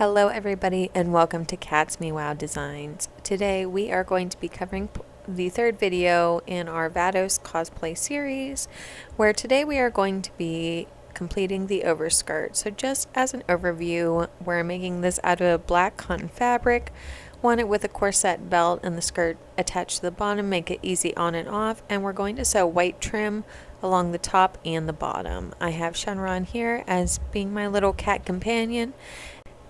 Hello everybody and welcome to Cats Meow Designs. Today we are going to be covering the third video in our Vados Cosplay series, where today we are going to be completing the overskirt. So just as an overview, we're making this out of black cotton fabric, want it with a corset belt and the skirt attached to the bottom, make it easy on and off, and we're going to sew white trim along the top and the bottom. I have Shenron here as being my little cat companion.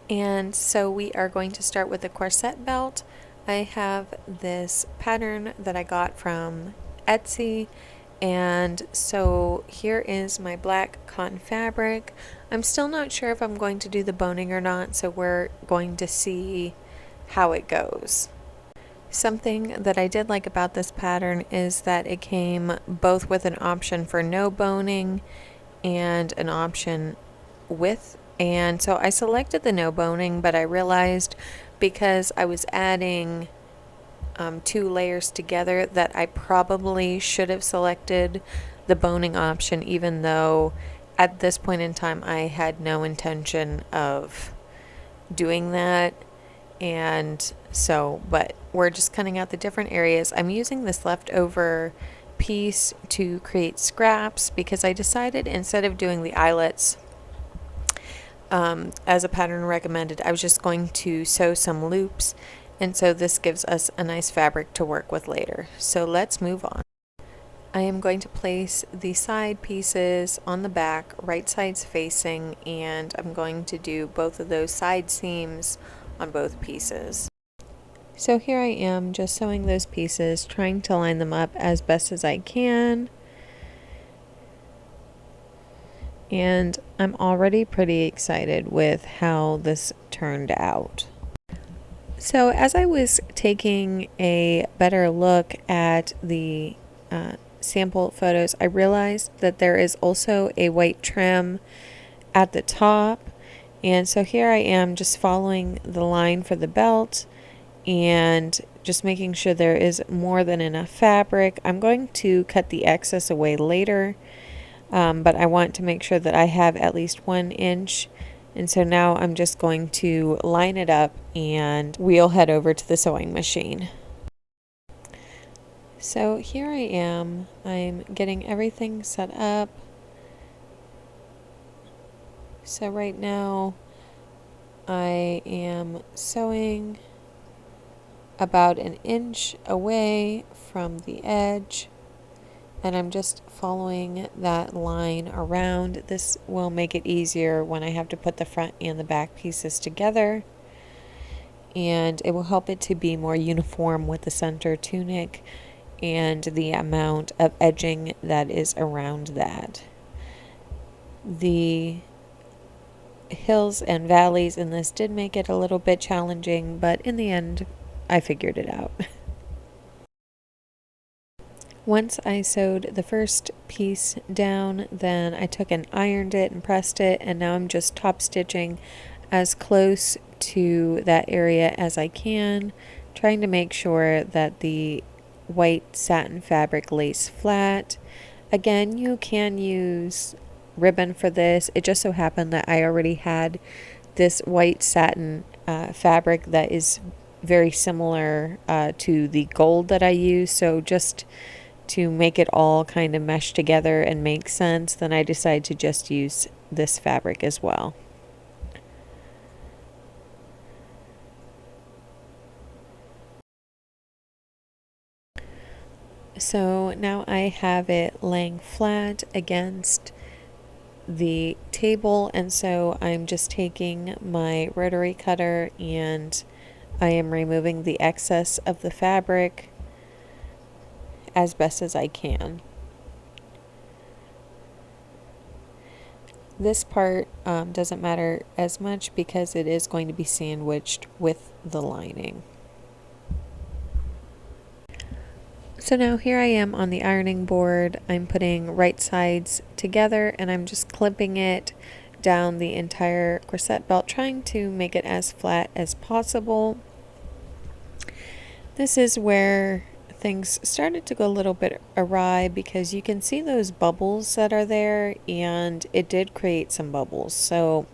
And so we are going to start with the corset belt. I have this pattern that I got from Etsy, and so here is my black cotton fabric. I'm still not sure if I'm going to do the boning or not, so we're going to see how it goes. Something that I did like about this pattern is that it came both with an option for no boning and an option with. And so I selected the no boning, but I realized because I was adding 2 layers together that I probably should have selected the boning option, even though at this point in time I had no intention of doing that. And so, but we're just cutting out the different areas. I'm using this leftover piece to create scraps because I decided instead of doing the eyelets as a pattern recommended, I was just going to sew some loops, and so this gives us a nice fabric to work with later. So let's move on. I am going to place the side pieces on the back, right sides facing, and I'm going to do both of those side seams on both pieces. So here I am just sewing those pieces, trying to line them up as best as I can. And I'm already pretty excited with how this turned out. So as I was taking a better look at the sample photos, I realized that there is also a white trim at the top. And so here I am just following the line for the belt and just making sure there is more than enough fabric. I'm going to cut the excess away later. But I want to make sure that I have at least 1 inch, and so now I'm just going to line it up and we'll head over to the sewing machine. So here I am, I'm getting everything set up. So right now I am sewing about 1 inch away from the edge, and I'm just following that line around. This will make it easier when I have to put the front and the back pieces together, and it will help it to be more uniform with the center tunic and the amount of edging that is around that. The hills and valleys in this did make it a little bit challenging, but in the end I figured it out. Once I sewed the first piece down, then I took and ironed it and pressed it, and now I'm just top stitching as close to that area as I can, trying to make sure that the white satin fabric lays flat. Again, you can use ribbon for this. It just so happened that I already had this white satin fabric that is very similar to the gold that I use, so just to make it all kind of mesh together and make sense, then I decided to just use this fabric as well. So now I have it laying flat against the table, and so I'm just taking my rotary cutter and I am removing the excess of the fabric as best as I can. This part doesn't matter as much because it is going to be sandwiched with the lining. So now here I am on the ironing board. I'm putting right sides together and I'm just clipping it down the entire corset belt, trying to make it as flat as possible. This is where things started to go a little bit awry because you can see those bubbles that are there, and it did create some bubbles. So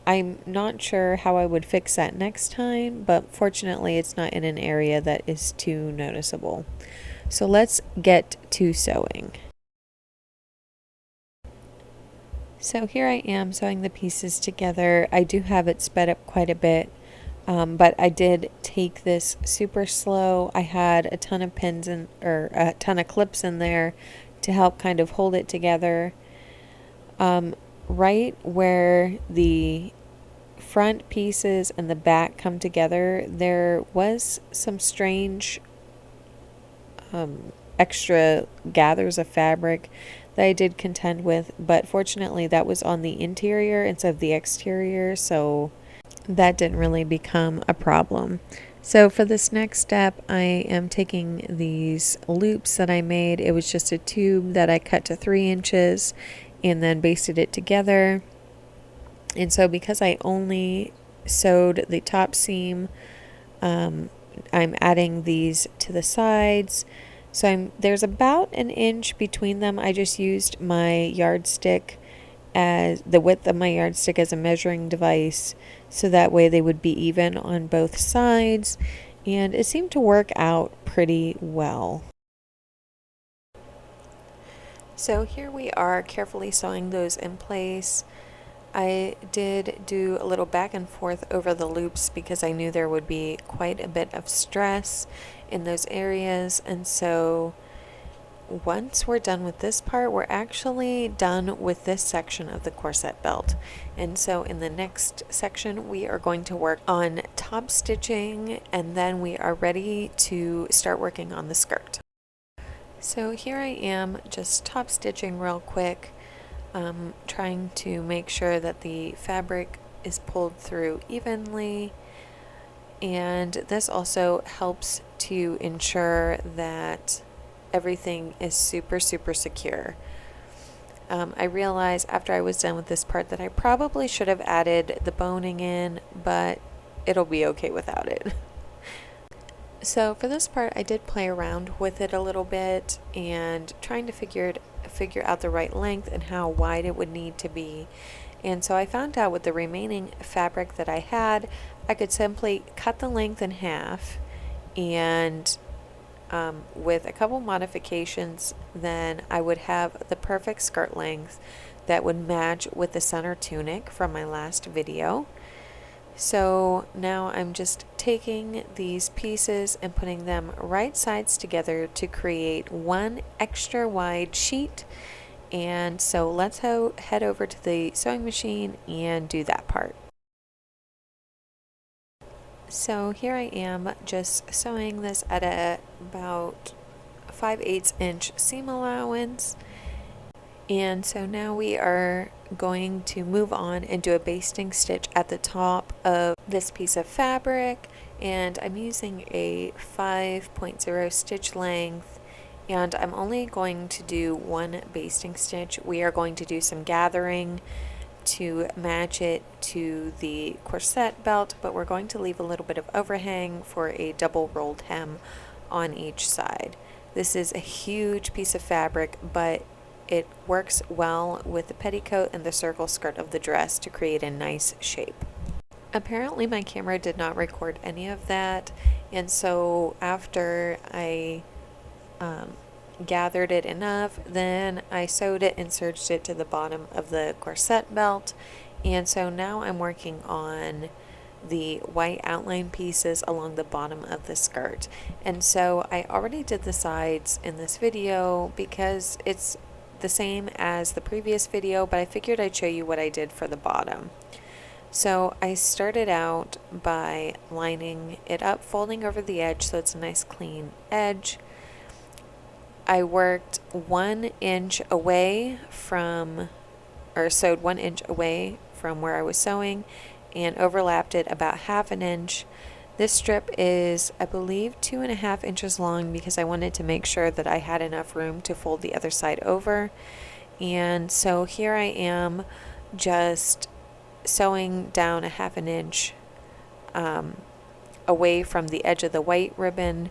I'm not sure how I would fix that next time, but fortunately it's not in an area that is too noticeable. So let's get to sewing. So here I am sewing the pieces together. I do have it sped up quite a bit, but I did take this super slow. I had a ton of pins or a ton of clips in there to help kind of hold it together. Right where the front pieces and the back come together, there was some strange extra gathers of fabric that I did contend with, but fortunately that was on the interior instead of the exterior, so that didn't really become a problem. So for this next step, I am taking these loops that I made. It was just a tube that I cut to 3 inches and then basted it together. And so because I only sewed the top seam, I'm adding these to the sides. So there's about an inch between them. I just used my yardstick as the width of my yardstick as a measuring device, so that way they would be even on both sides, and it seemed to work out pretty well. So here we are carefully sewing those in place. I did do a little back and forth over the loops because I knew there would be quite a bit of stress in those areas, and so once we're done with this part, we're actually done with this section of the corset belt. And so in the next section, we are going to work on top stitching, and then we are ready to start working on the skirt. So here I am just top stitching real quick, trying to make sure that the fabric is pulled through evenly. And this also helps to ensure that everything is super secure. I realized after I was done with this part that I probably should have added the boning in, but it'll be okay without it. So for this part, I did play around with it a little bit and trying to figure out the right length and how wide it would need to be. And so I found out with the remaining fabric that I had, I could simply cut the length in half, and with a couple modifications, then I would have the perfect skirt length that would match with the center tunic from my last video. So now I'm just taking these pieces and putting them right sides together to create one extra wide sheet. And so let's head over to the sewing machine and do that part. So here I am just sewing this at about 5/8 inch seam allowance. And so now we are going to move on and do a basting stitch at the top of this piece of fabric, and I'm using a 5.0 stitch length, and I'm only going to do one basting stitch. We are going to do some gathering to match it to the corset belt, but we're going to leave a little bit of overhang for a double rolled hem on each side. This is a huge piece of fabric, but it works well with the petticoat and the circle skirt of the dress to create a nice shape. Apparently my camera did not record any of that, and so after I gathered it enough, then I sewed it and serged it to the bottom of the corset belt. And so now I'm working on the white outline pieces along the bottom of the skirt. And so I already did the sides in this video because it's the same as the previous video, but I figured I'd show you what I did for the bottom. So I started out by lining it up, folding over the edge so it's a nice clean edge. I worked 1 inch away from, or sewed 1 inch away from where I was sewing, and overlapped it about 1/2 inch. This strip is, I believe, 2.5 inches long because I wanted to make sure that I had enough room to fold the other side over. And so here I am just sewing down 1/2 inch away from the edge of the white ribbon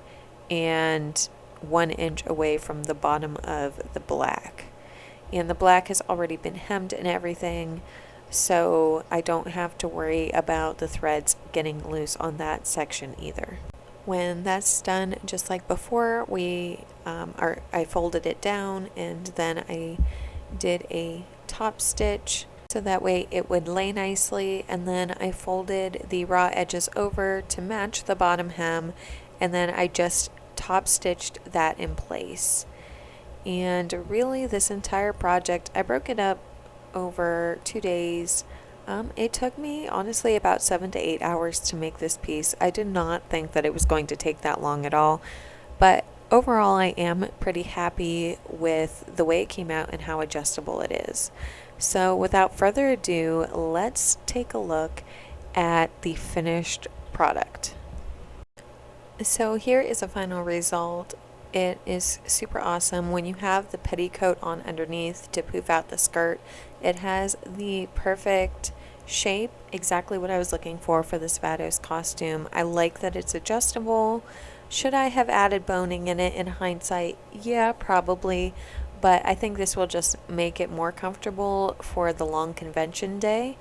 and 1 inch away from the bottom of the black. And the black has already been hemmed and everything, so I don't have to worry about the threads getting loose on that section either. When that's done, just like before, I folded it down and then I did a top stitch so that way it would lay nicely, and then I folded the raw edges over to match the bottom hem, and then I just top stitched that in place. And really, this entire project, I broke it up over 2 days. It took me honestly about 7 to 8 hours to make this piece. I did not think that it was going to take that long at all, but overall I am pretty happy with the way it came out and how adjustable it is. So without further ado, let's take a look at the finished product. So here is a final result. It is super awesome. When you have the petticoat on underneath to poof out the skirt, it has the perfect shape, exactly what I was looking for this Vados costume. I like that it's adjustable. Should I have added boning in it in hindsight? Yeah, probably, but I think this will just make it more comfortable for the long convention day.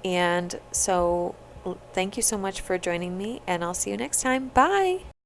And so thank you so much for joining me, and I'll see you next time. Bye!